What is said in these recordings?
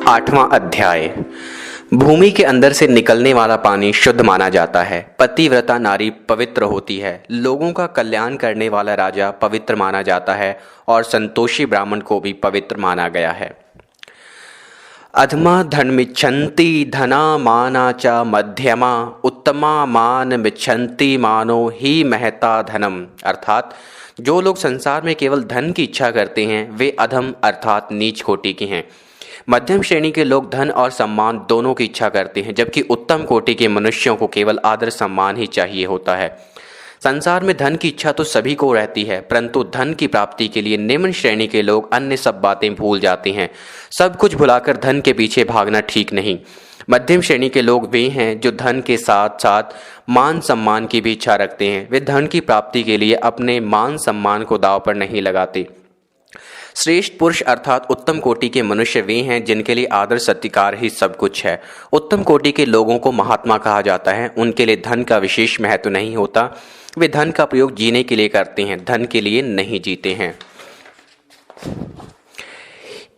आठवां अध्याय। भूमि के अंदर से निकलने वाला पानी शुद्ध माना जाता है। पतिव्रता नारी पवित्र होती है। लोगों का कल्याण करने वाला राजा पवित्र माना जाता है और संतोषी ब्राह्मण को भी पवित्र माना गया है। अधमा धनमिच्छन्ति धना माना च मध्यमा उत्तमा मान मिच्छन्ति मानो ही महता धनम। अर्थात जो लोग संसार में केवल धन की इच्छा करते हैं वे अधम अर्थात नीच कोटि के हैं। मध्यम श्रेणी के लोग धन और सम्मान दोनों की इच्छा करते हैं, जबकि उत्तम कोटि के मनुष्यों को केवल आदर सम्मान ही चाहिए होता है। संसार में धन की इच्छा तो सभी को रहती है, परंतु धन की प्राप्ति के लिए निम्न श्रेणी के लोग अन्य सब बातें भूल जाते हैं। सब कुछ भुलाकर धन के पीछे भागना ठीक नहीं। मध्यम श्रेणी के लोग वे हैं जो धन के साथ साथ मान सम्मान की भी इच्छा रखते हैं। वे धन की प्राप्ति के लिए अपने मान सम्मान को दांव पर नहीं लगाते। श्रेष्ठ पुरुष अर्थात उत्तम कोटि के मनुष्य वे हैं जिनके लिए आदर सत्कार ही सब कुछ है। उत्तम कोटि के लोगों को महात्मा कहा जाता है। उनके लिए धन का विशेष महत्व नहीं होता। वे धन का प्रयोग जीने के लिए करते हैं, धन के लिए नहीं जीते हैं।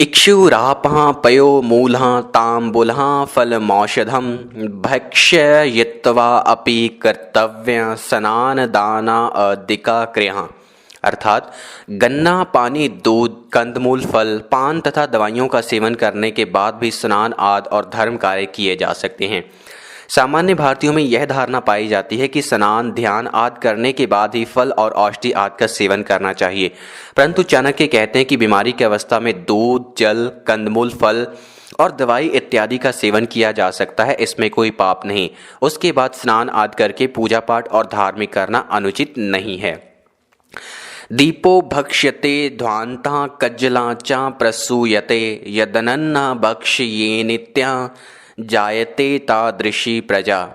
इक्षुरापः पयो मूलः ताम्बूलः फलमौषधं भक्ष्ययित्वा अपि कर्तव्य स्नान दाना अधिका क्रिया। अर्थात गन्ना, पानी, दूध, कंदमूल, फल, पान तथा दवाइयों का सेवन करने के बाद भी स्नान आदि और धर्म कार्य किए जा सकते हैं। सामान्य भारतीयों में यह धारणा पाई जाती है कि स्नान, ध्यान आदि करने के बाद ही फल और औषधि आदि का सेवन करना चाहिए, परंतु चाणक्य कहते हैं कि बीमारी की अवस्था में दूध, जल, कंदमूल, फल और दवाई इत्यादि का सेवन किया जा सकता है। इसमें कोई पाप नहीं। उसके बाद स्नान आदि करके पूजा पाठ और धार्मिक करना अनुचित नहीं है। दीपो भक्ष्यते ध्वान्तः कज्जला च प्रसूयते यदनन्न भक्ष्ये नित्या जायते तादृशी प्रजा।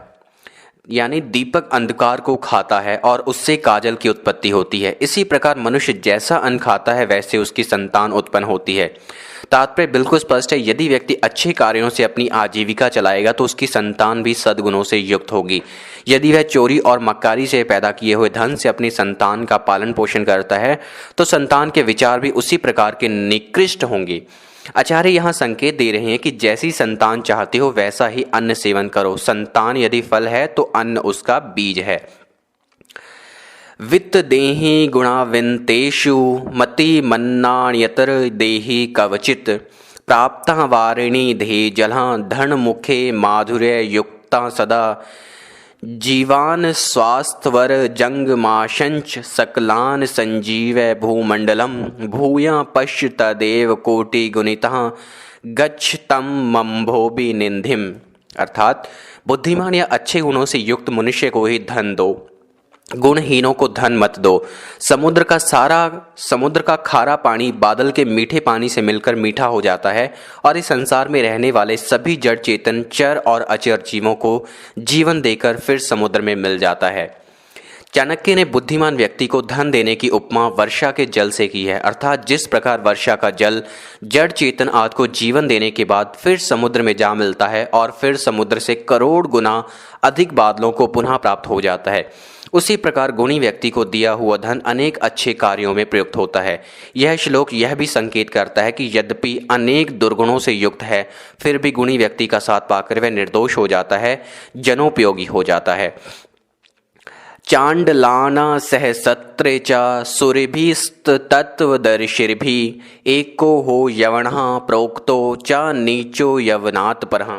यानी दीपक अंधकार को खाता है और उससे काजल की उत्पत्ति होती है। इसी प्रकार मनुष्य जैसा अन्न खाता है वैसे उसकी संतान उत्पन्न होती है। तात्पर्य बिल्कुल स्पष्ट है। यदि व्यक्ति अच्छे कार्यों से अपनी आजीविका चलाएगा तो उसकी संतान भी सद्गुणों से युक्त होगी। यदि वह चोरी और मक्कारी से पैदा किए हुए धन से अपनी संतान का पालन पोषण करता है तो संतान के विचार भी उसी प्रकार के निकृष्ट होंगे। आचार्य यहाँ संकेत दे रहे हैं कि जैसी संतान चाहते हो वैसा ही अन्न सेवन करो। संतान यदि फल है तो अन्न उसका बीज है। वित्त देहि गुणाविन्तेषु मति मन्नान्यतर देहि कवचित् प्राप्ता वारिणी धे जलः धन मुखे माधुर्य युक्ता सदा जीवान स्वास्थ्यवर जंगमाशंच सकलान संजीव भूमंडलम भूया पश्य तदेव कोटि गुणितः गच्छ तम मम्भोबि निंधिम। अर्थात बुद्धिमान या अच्छे गुणों से युक्त मनुष्य को ही धन दो, गुणहीनों को धन मत दो। समुद्र का खारा पानी बादल के मीठे पानी से मिलकर मीठा हो जाता है और इस संसार में रहने वाले सभी जड़ चेतन चर और अचर जीवों को जीवन देकर फिर समुद्र में मिल जाता है। चाणक्य ने बुद्धिमान व्यक्ति को धन देने की उपमा वर्षा के जल से की है। अर्थात जिस प्रकार वर्षा का जल जड़ चेतन आदि को जीवन देने के बाद फिर समुद्र में जा मिलता है और फिर समुद्र से करोड़ गुना अधिक बादलों को पुनः प्राप्त हो जाता है, उसी प्रकार गुणी व्यक्ति को दिया हुआ धन अनेक अच्छे कार्यों में प्रयुक्त होता है। यह श्लोक यह भी संकेत करता है कि यद्यपि अनेक दुर्गुणों से युक्त है फिर भी गुणी व्यक्ति का साथ पाकर वह निर्दोष हो जाता है, जनोपयोगी हो जाता है। चांडलाना सह सत्रे च सुरभिस्तत्वदर्शिभिः एको हो यवनः प्रोक्तो च नीचो यवनात् परः।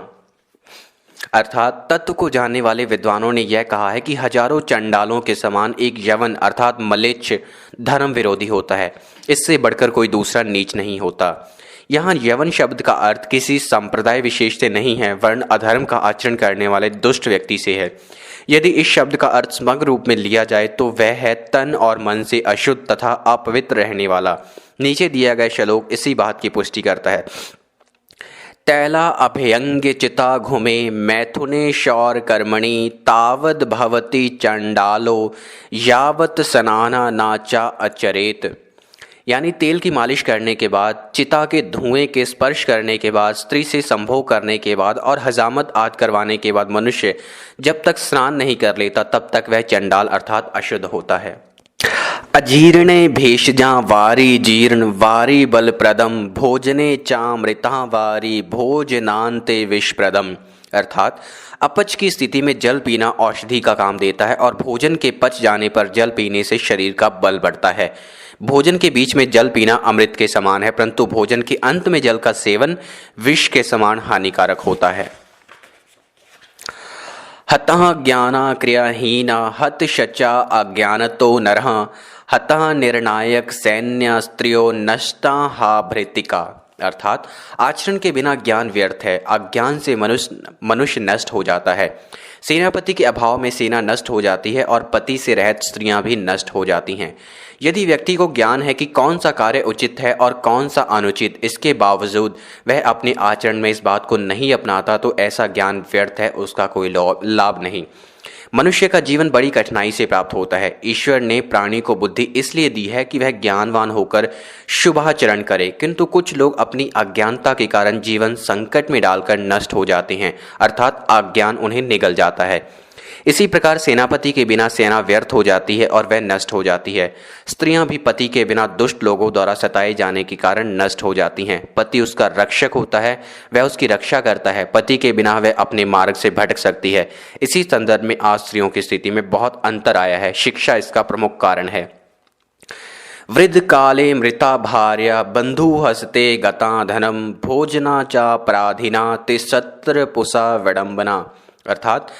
अर्थात तत्व को जानने वाले विद्वानों ने यह कहा है कि हजारों चंडालों के समान एक यवन अर्थात मलेच्छ धर्म विरोधी होता है। इससे बढ़कर कोई दूसरा नीच नहीं होता। यहाँ यवन शब्द का अर्थ किसी संप्रदाय विशेष से नहीं है, वर्ण अधर्म का आचरण करने वाले दुष्ट व्यक्ति से है। यदि इस शब्द का अर्थ समग्र रूप में लिया जाए तो वह है तन और मन से अशुद्ध तथा अपवित्र रहने वाला। नीचे दिया गया श्लोक इसी बात की पुष्टि करता है। तैला अभयंग चिता घुमे मैथुने शौर कर्मणि तावद भवति चंडालो यावत स्नाना नाचा अचरेत। यानी तेल की मालिश करने के बाद, चिता के धुएं के स्पर्श करने के बाद, स्त्री से संभोग करने के बाद और हजामत आदि करवाने के बाद मनुष्य जब तक स्नान नहीं कर लेता तब तक वह चंडाल अर्थात अशुद्ध होता है। अजीर्णे भेषजा वारी जीर्ण वारी बलप्रदम भोजने चामृता वारी भोजनान्ते विषप्रदम। अर्थात अपच की स्थिति में जल पीना औषधि का काम देता है और भोजन के पच जाने पर जल पीने से शरीर का बल बढ़ता है। भोजन के बीच में जल पीना अमृत के समान है, परंतु भोजन के अंत में जल का सेवन विष के समान हानिकारक होता है। हतः ज्ञाना क्रियाहीना हत शचा अज्ञानतो नरः हतः निर्णायक सैन्य स्त्रियो नष्टा हा भृतिका। अर्थात आचरण के बिना ज्ञान व्यर्थ है, अज्ञान से मनुष्य नष्ट हो जाता है। सेनापति के अभाव में सेना नष्ट हो जाती है और पति से रहित स्त्रियां भी नष्ट हो जाती हैं। यदि व्यक्ति को ज्ञान है कि कौन सा कार्य उचित है और कौन सा अनुचित, इसके बावजूद वह अपने आचरण में इस बात को नहीं अपनाता, तो ऐसा ज्ञान व्यर्थ है, उसका कोई लाभ नहीं। मनुष्य का जीवन बड़ी कठिनाई से प्राप्त होता है। ईश्वर ने प्राणी को बुद्धि इसलिए दी है कि वह ज्ञानवान होकर शुभाचरण करे, किंतु कुछ लोग अपनी अज्ञानता के कारण जीवन संकट में डालकर नष्ट हो जाते हैं, अर्थात अज्ञान उन्हें निगल जाता है। इसी प्रकार सेनापति के बिना सेना व्यर्थ हो जाती है और वह नष्ट हो जाती है। स्त्रियां भी पति के बिना दुष्ट लोगों द्वारा सताए जाने के कारण नष्ट हो जाती हैं। पति उसका रक्षक होता है, वह उसकी रक्षा करता है। पति के बिना वह अपने मार्ग से भटक सकती है। इसी संदर्भ में आज स्त्रियों की स्थिति में बहुत अंतर आया है। शिक्षा इसका प्रमुख कारण है। वृद्ध काले मृता भार्या बंधु हस्ते गता धनम भोजना चा पराधीना तिसत्र पुषा विडंबना। अर्थात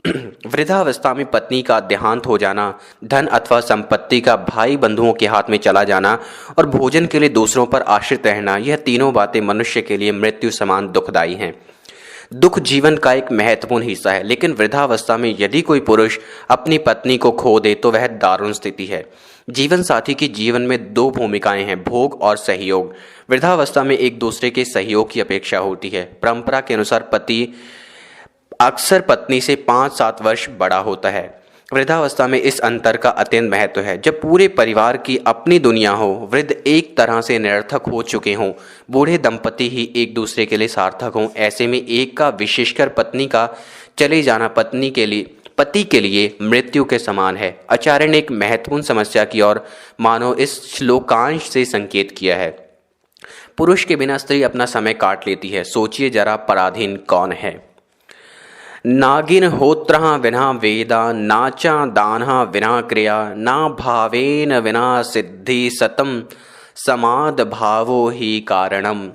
वृद्धावस्था में पत्नी का देहांत हो जाना, धन अथवा संपत्ति का भाई बंधुओं के हाथ में चला जाना और भोजन के लिए दूसरों पर आश्रित रहना, यह तीनों बातें मनुष्य के लिए मृत्यु समान दुखदायी हैं। दुख जीवन का एक महत्वपूर्ण हिस्सा है, लेकिन वृद्धावस्था में यदि कोई पुरुष अपनी पत्नी को खो दे तो वह दारुण स्थिति है। जीवन साथी के जीवन में दो भूमिकाएं हैं, भोग और सहयोग। वृद्धावस्था में एक दूसरे के सहयोग की अपेक्षा होती है। परंपरा के अनुसार पति अक्सर पत्नी से 5-7 वर्ष बड़ा होता है। वृद्धावस्था में इस अंतर का अत्यंत महत्व है। जब पूरे परिवार की अपनी दुनिया हो, वृद्ध एक तरह से निरर्थक हो चुके हों, बूढ़े दंपति ही एक दूसरे के लिए सार्थक हों, ऐसे में एक का, विशेषकर पत्नी का चले जाना पति के लिए मृत्यु के समान है। आचार्य ने एक महत्वपूर्ण समस्या की और मानो इस श्लोकांश से संकेत किया है। पुरुष के बिना स्त्री अपना समय काट लेती है। सोचिए जरा, पराधीन कौन है? नागिन होत्रः विना वेदा नाचा दानः विना क्रिया ना भावेन विना सिद्धि सतम समाद भावो ही कारणम।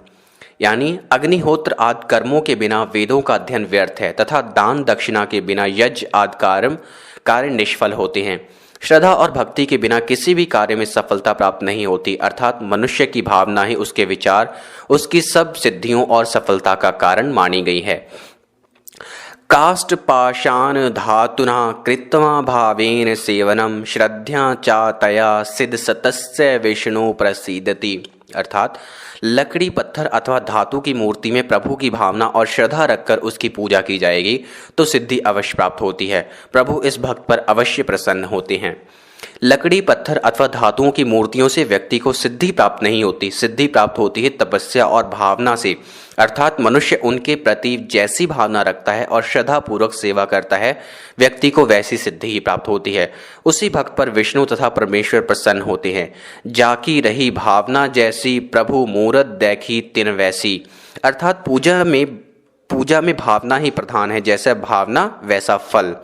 यानी अग्निहोत्र आदि कर्मों के बिना वेदों का अध्ययन व्यर्थ है तथा दान दक्षिणा के बिना यज्ञ आदि कार्य निष्फल होते हैं। श्रद्धा और भक्ति के बिना किसी भी कार्य में सफलता प्राप्त नहीं होती, अर्थात मनुष्य की भावना ही उसके विचार, उसकी सब सिद्धियों और सफलता का कारण मानी गई है। काष्ठ पाषाण धातुना कृत्वा भावेन सेवनम श्रद्धा चा तया सिद्ध सतस्य विष्णु प्रसीदति। अर्थात लकड़ी, पत्थर अथवा धातु की मूर्ति में प्रभु की भावना और श्रद्धा रखकर उसकी पूजा की जाएगी तो सिद्धि अवश्य प्राप्त होती है। प्रभु इस भक्त पर अवश्य प्रसन्न होते हैं। लकड़ी, पत्थर अथवा धातुओं की मूर्तियों से व्यक्ति को सिद्धि प्राप्त नहीं होती। सिद्धि प्राप्त होती है तपस्या और भावना से, अर्थात मनुष्य उनके प्रति जैसी भावना रखता है और श्रद्धा पूर्वक सेवा करता है, व्यक्ति को वैसी सिद्धि ही प्राप्त होती है। उसी भक्त पर विष्णु तथा परमेश्वर प्रसन्न होते हैं। जाकी रही भावना जैसी प्रभु मूरत देखी तिन वैसी। अर्थात पूजा में भावना ही प्रधान है, जैसा भावना वैसा फल।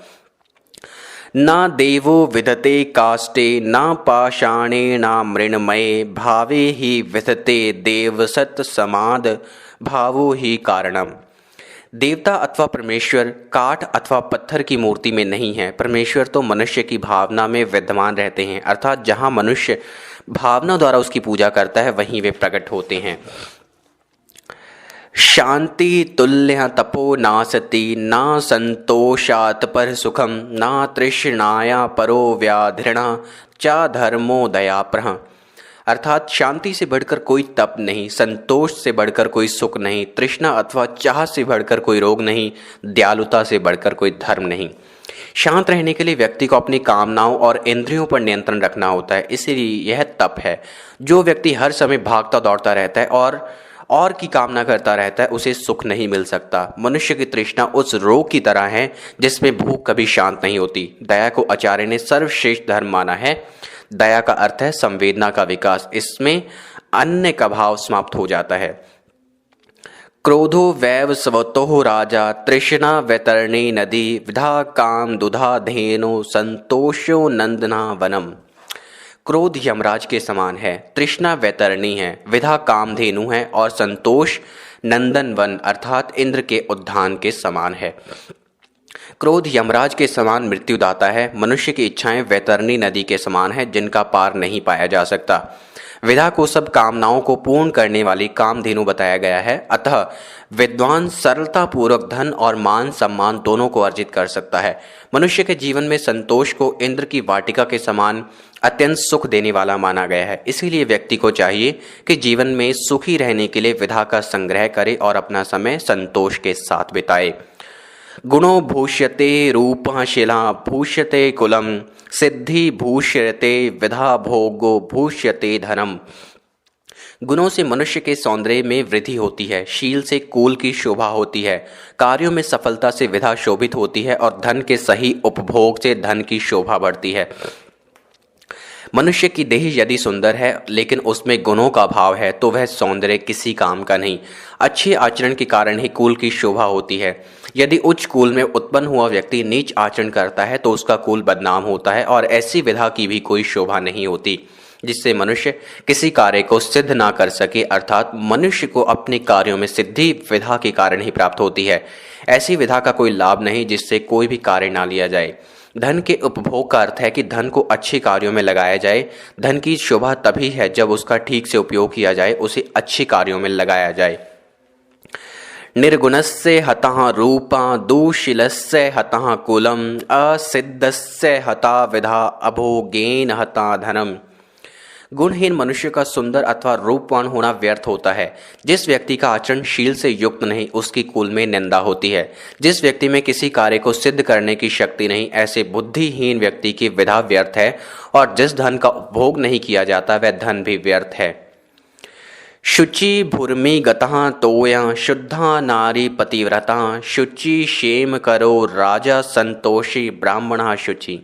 ना देवो विदते काष्टे ना पाषाणे ना मृण्मये भावे ही विदते देवसत समाद भावो ही कारणम। देवता अथवा परमेश्वर काठ अथवा पत्थर की मूर्ति में नहीं है। परमेश्वर तो मनुष्य की भावना में विद्यमान रहते हैं, अर्थात जहाँ मनुष्य भावना द्वारा उसकी पूजा करता है वहीं वे प्रकट होते हैं। शांति तुल्य तपो नासति ना संतोषात् पर सुखम ना तृष्णाया परो व्याधृणा चा धर्मो दयाप्रह। अर्थात शांति से बढ़कर कोई तप नहीं, संतोष से बढ़कर कोई सुख नहीं, तृष्णा अथवा चाह से बढ़कर कोई रोग नहीं, दयालुता से बढ़कर कोई धर्म नहीं। शांत रहने के लिए व्यक्ति को अपनी कामनाओं और इंद्रियों पर नियंत्रण रखना होता है, इसीलिए यह तप है। जो व्यक्ति हर समय भागता दौड़ता रहता है और की कामना करता रहता है, उसे सुख नहीं मिल सकता। मनुष्य की तृष्णा उस रोग की तरह है जिसमें भूख कभी शांत नहीं होती। दया को आचार्य ने सर्वश्रेष्ठ धर्म माना है। दया का अर्थ है संवेदना का विकास, इसमें अन्य का भाव समाप्त हो जाता है। क्रोधो वैव स्वतो राजा तृष्णा वैतरणी नदी विधा काम दुधा धेनु संतोषो नंदना वनम। क्रोध यमराज के समान है, तृष्णा वैतरणी है, विधा कामधेनु है और संतोष नंदन वन अर्थात इंद्र के उद्यान के समान है। क्रोध यमराज के समान मृत्युदाता है। मनुष्य की इच्छाएं वैतरणी नदी के समान है जिनका पार नहीं पाया जा सकता। विधा को सब कामनाओं को पूर्ण करने वाली कामधेनु बताया गया है। अतः विद्वान सरलता पूर्वक धन और मान सम्मान दोनों को अर्जित कर सकता है। मनुष्य के जीवन में संतोष को इंद्र की वाटिका के समान अत्यंत सुख देने वाला माना गया है। इसीलिए व्यक्ति को चाहिए कि जीवन में सुखी रहने के लिए विधा का संग्रह करे और अपना समय संतोष के साथ बिताए। गुणो भूष्यते रूपः शिला भूष्यते कुलम सिद्धि भूष्यते विधा भोगो भूष्यते धनम। गुणों से मनुष्य के सौंदर्य में वृद्धि होती है, शील से कुल की शोभा होती है, कार्यों में सफलता से विधा शोभित होती है और धन के सही उपभोग से धन की शोभा बढ़ती है। मनुष्य की देह यदि सुंदर है लेकिन उसमें गुणों का अभाव है तो वह सौंदर्य किसी काम का नहीं। अच्छे आचरण के कारण ही कुल की शोभा होती है। यदि उच्च कुल में उत्पन्न हुआ व्यक्ति नीच आचरण करता है तो उसका कुल बदनाम होता है और ऐसी विधा की भी कोई शोभा नहीं होती जिससे मनुष्य किसी कार्य को सिद्ध ना कर सके। अर्थात मनुष्य को अपने कार्यों में सिद्धि विधा के कारण ही प्राप्त होती है। ऐसी विधा का कोई लाभ नहीं जिससे कोई भी कार्य ना लिया जाए। धन के उपभोग का अर्थ है कि धन को अच्छे कार्यों में लगाया जाए। धन की शोभा तभी है जब उसका ठीक से उपयोग किया जाए, उसे अच्छे कार्यों में लगाया जाए। निर्गुणस्य हतः रूपा दुशीलस्य हतः कुलम असिद्धस्य हता विधा अभोगेन हता धनम। गुणहीन मनुष्य का सुंदर अथवा रूपवान होना व्यर्थ होता है। जिस व्यक्ति का आचरण शील से युक्त नहीं उसकी कुल में निंदा होती है। जिस व्यक्ति में किसी कार्य को सिद्ध करने की शक्ति नहीं ऐसे बुद्धिहीन व्यक्ति की विधा व्यर्थ है और जिस धन का उपभोग नहीं किया जाता वह धन भी व्यर्थ है। शुचि भूर्मि गतः तोया शुद्धा नारी पतिव्रता शुचि क्षेम करो राजा संतोषी ब्राह्मणा शुचि।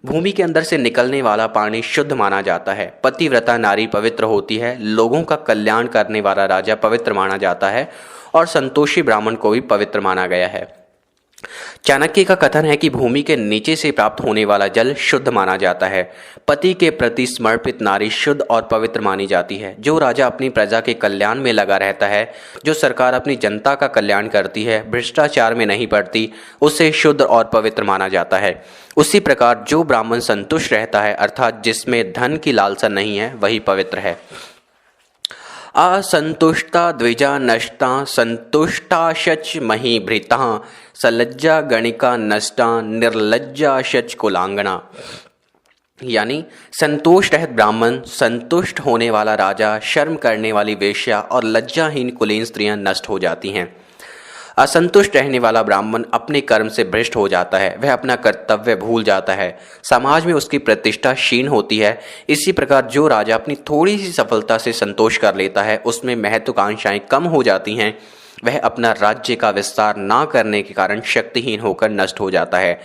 भूमि के अंदर से निकलने वाला पानी शुद्ध माना जाता है। पतिव्रता नारी पवित्र होती है। लोगों का कल्याण करने वाला राजा पवित्र माना जाता है और संतोषी ब्राह्मण को भी पवित्र माना गया है। चाणक्य का कथन है कि भूमि के नीचे से प्राप्त होने वाला जल शुद्ध माना जाता है। पति के प्रति समर्पित नारी शुद्ध और पवित्र मानी जाती है। जो राजा अपनी प्रजा के कल्याण में लगा रहता है, जो सरकार अपनी जनता का कल्याण करती है, भ्रष्टाचार में नहीं पड़ती, उसे शुद्ध और पवित्र माना जाता है। उसी प्रकार जो ब्राह्मण संतुष्ट रहता है अर्थात जिसमें धन की लालसा नहीं है वही पवित्र है। असंतुष्टा द्विजा नष्टा संतुष्टा शच महीभृता सलज्जा गणिका नष्टा निर्लज्जा शच कुलांगना। यानी संतोष रहित ब्राह्मण, संतुष्ट होने वाला राजा, शर्म करने वाली वेश्या और लज्जाहीन कुलीन स्त्रियां नष्ट हो जाती हैं। असंतुष्ट रहने वाला ब्राह्मण अपने कर्म से भ्रष्ट हो जाता है, वह अपना कर्तव्य भूल जाता है, समाज में उसकी प्रतिष्ठा क्षीण होती है। इसी प्रकार जो राजा अपनी थोड़ी सी सफलता से संतोष कर लेता है उसमें महत्वाकांक्षाएं कम हो जाती हैं। वह अपना राज्य का विस्तार ना करने के कारण शक्तिहीन होकर नष्ट हो जाता है।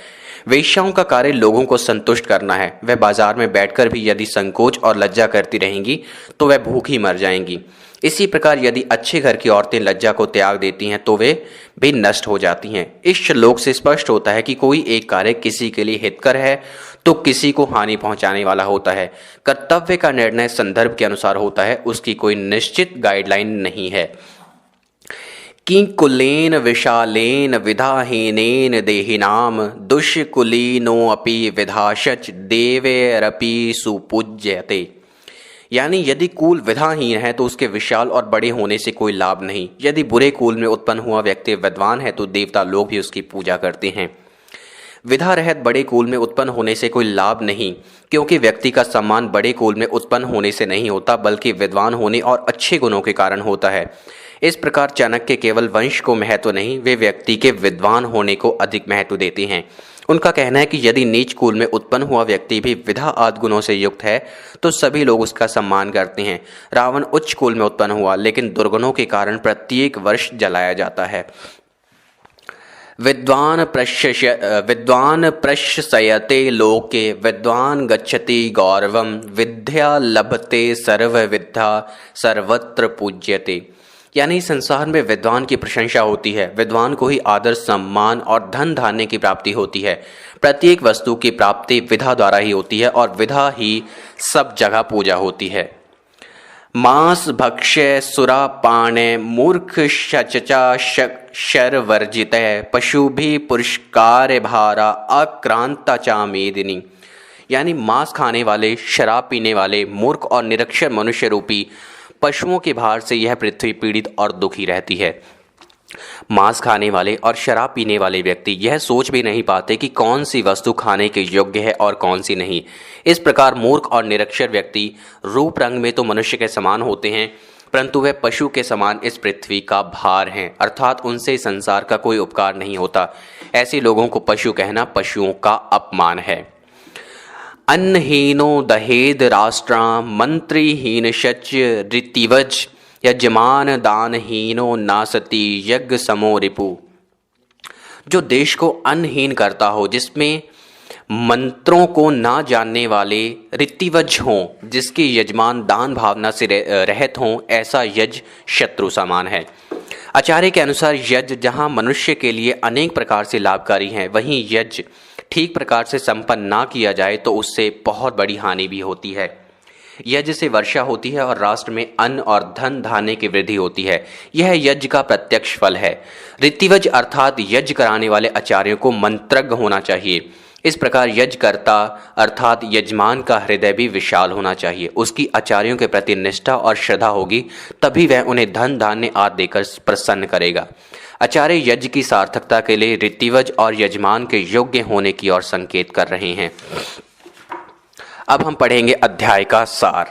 वेश्याओं का कार्य लोगों को संतुष्ट करना है। वह बाजार में बैठकर भी यदि संकोच और लज्जा करती रहेंगी तो वह भूखी मर जाएंगी। इसी प्रकार यदि अच्छे घर की औरतें लज्जा को त्याग देती हैं तो वे भी नष्ट हो जाती हैं। इस श्लोक से स्पष्ट होता है कि कोई एक कार्य किसी के लिए हितकर है तो किसी को हानि पहुंचाने वाला होता है। कर्तव्य का निर्णय संदर्भ के अनुसार होता है, उसकी कोई निश्चित गाइडलाइन नहीं है। किंकुलेन विशालेन विधाहीनेन देहिनाम दुष्कुलीनो अपि विधाशच देवेरपि सुपूज्यते। यानी यदि कुल विधाहीन है तो उसके विशाल और बड़े होने से कोई लाभ नहीं। यदि बुरे कुल में उत्पन्न हुआ व्यक्ति विद्वान है तो देवता लोग भी उसकी पूजा करते हैं। विधा रहित बड़े कुल में उत्पन्न होने से कोई लाभ नहीं, क्योंकि व्यक्ति का सम्मान बड़े कुल में उत्पन्न होने से नहीं होता बल्कि विद्वान होने और अच्छे गुणों के कारण होता है। इस प्रकार चाणक्य केवल वंश को महत्व नहीं, वे व्यक्ति के विद्वान होने को अधिक महत्व देते हैं। उनका कहना है कि यदि नीच कुल में उत्पन्न हुआ व्यक्ति भी विधा आदि गुणों से युक्त है तो सभी लोग उसका सम्मान करते हैं। रावण उच्च कुल में उत्पन्न हुआ लेकिन दुर्गुणों के कारण प्रत्येक वर्ष जलाया जाता है। विद्वान् प्रशस्यते लोके विद्वान् गच्छति गौरवं विद्या लभते सर्वविद्या सर्वत्र पूज्यते। यानी संसार में विद्वान की प्रशंसा होती है, विद्वान को ही आदर सम्मान और धन धान्य की प्राप्ति होती है। प्रत्येक वस्तु की प्राप्ति विधा द्वारा ही होती है और विधा ही सब जगह पूजा होती है। मांस भक्ष्य सुरापाने मूर्ख शचचा शरवर्जित पशु भी पुरस्कार भारा अक्रांता चा मेदिनी। यानी मांस खाने वाले, शराब पीने वाले, मूर्ख और निरक्षर मनुष्य रूपी पशुओं के भार से यह पृथ्वी पीड़ित और दुखी रहती है। मांस खाने वाले और शराब पीने वाले व्यक्ति यह सोच भी नहीं पाते कि कौन सी वस्तु खाने के योग्य है और कौन सी नहीं। इस प्रकार मूर्ख और निरक्षर व्यक्ति रूप रंग में तो मनुष्य के समान होते हैं, परंतु वे पशु के समान इस पृथ्वी का भार हैं, अर्थात उनसे संसार का कोई उपकार नहीं होता। ऐसे लोगों को पशु कहना पशुओं का अपमान है। अन्नहीनो दहेद राष्ट्रा मंत्रीहीन शच ऋतिवज यजमान दानहीनो नासती यज्ञ समो रिपु। जो देश को अन्नहीन करता हो, जिसमें मंत्रों को ना जानने वाले ऋतिवज हों, जिसके यजमान दान भावना से रहित हों, ऐसा यज शत्रु समान है। आचार्य के अनुसार यज जहाँ मनुष्य के लिए अनेक प्रकार से लाभकारी हैं, वहीं यज ठीक प्रकार से संपन्न ना किया जाए तो उससे बहुत बड़ी हानि भी होती है। यज्ञ से वर्षा होती है और राष्ट्र में अन्न और धन धान्य की वृद्धि होती है। यह यज्ञ का प्रत्यक्ष फल है। ऋतिवज अर्थात यज्ञ कराने वाले आचार्यों को मंत्रज्ञ होना चाहिए। इस प्रकार यज्ञकर्ता अर्थात यजमान का हृदय भी विशाल होना चाहिए। उसकी आचार्यों के प्रति निष्ठा और श्रद्धा होगी, तभी वह उन्हें धन धान्य आदि देकर प्रसन्न करेगा। आचार्य यज्ञ की सार्थकता के लिए ऋतिवज और यजमान के योग्य होने की ओर संकेत कर रहे हैं। अब हम पढ़ेंगे अध्याय का सार।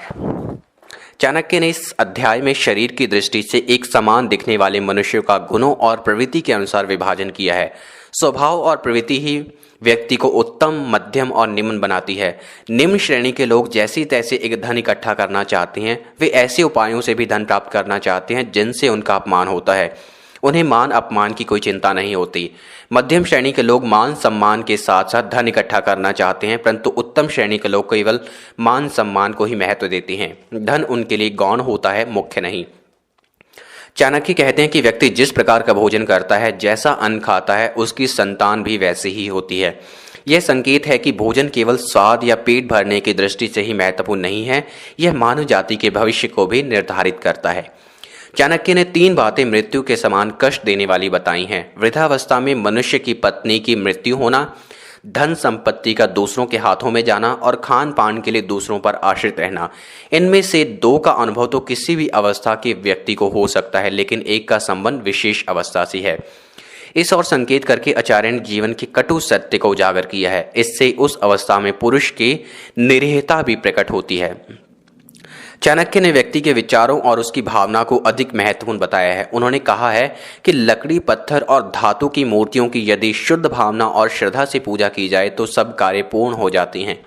चाणक्य ने इस अध्याय में शरीर की दृष्टि से एक समान दिखने वाले मनुष्यों का गुणों और प्रवृत्ति के अनुसार विभाजन किया है। स्वभाव और प्रवृत्ति ही व्यक्ति को उत्तम, मध्यम और निम्न बनाती है। निम्न श्रेणी के लोग जैसे तैसे एक धन इकट्ठा करना चाहते हैं, वे ऐसे उपायों से भी धन प्राप्त करना चाहते हैं जिनसे उनका अपमान होता है। उन्हें मान अपमान की कोई चिंता नहीं होती। मध्यम श्रेणी के लोग मान सम्मान के साथ साथ धन इकट्ठा करना चाहते हैं, परंतु उत्तम श्रेणी के लोग केवल मान सम्मान को ही महत्व देते हैं। धन उनके लिए गौण होता है, मुख्य नहीं। चाणक्य कहते हैं कि व्यक्ति जिस प्रकार का भोजन करता है, जैसा अन्न खाता है, उसकी संतान भी वैसी ही होती है। यह संकेत है कि भोजन केवल स्वाद या पेट भरने की दृष्टि से ही महत्वपूर्ण नहीं है, यह मानव जाति के भविष्य को भी निर्धारित करता है। चाणक्य ने 3 बातें मृत्यु के समान कष्ट देने वाली बताई हैं। वृद्धावस्था में मनुष्य की पत्नी की मृत्यु होना, धन संपत्ति का दूसरों के हाथों में जाना और खान पान के लिए दूसरों पर आश्रित रहना। इनमें से 2 का अनुभव तो किसी भी अवस्था के व्यक्ति को हो सकता है, लेकिन एक का संबंध विशेष अवस्था से है। इस और संकेत करके आचार्य ने जीवन के कटु सत्य को उजागर किया है। इससे उस अवस्था में पुरुष की निरीहता भी प्रकट होती है। चाणक्य ने व्यक्ति के विचारों और उसकी भावना को अधिक महत्वपूर्ण बताया है। उन्होंने कहा है कि लकड़ी, पत्थर और धातु की मूर्तियों की यदि शुद्ध भावना और श्रद्धा से पूजा की जाए तो सब कार्य पूर्ण हो जाते हैं।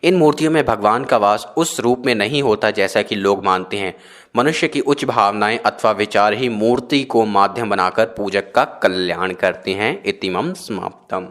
इन मूर्तियों में भगवान का वास उस रूप में नहीं होता जैसा कि लोग मानते हैं। मनुष्य की उच्च भावनाएं अथवा विचार ही मूर्ति को माध्यम बनाकर पूजक का कल्याण करते हैं। इतिमम समाप्तम।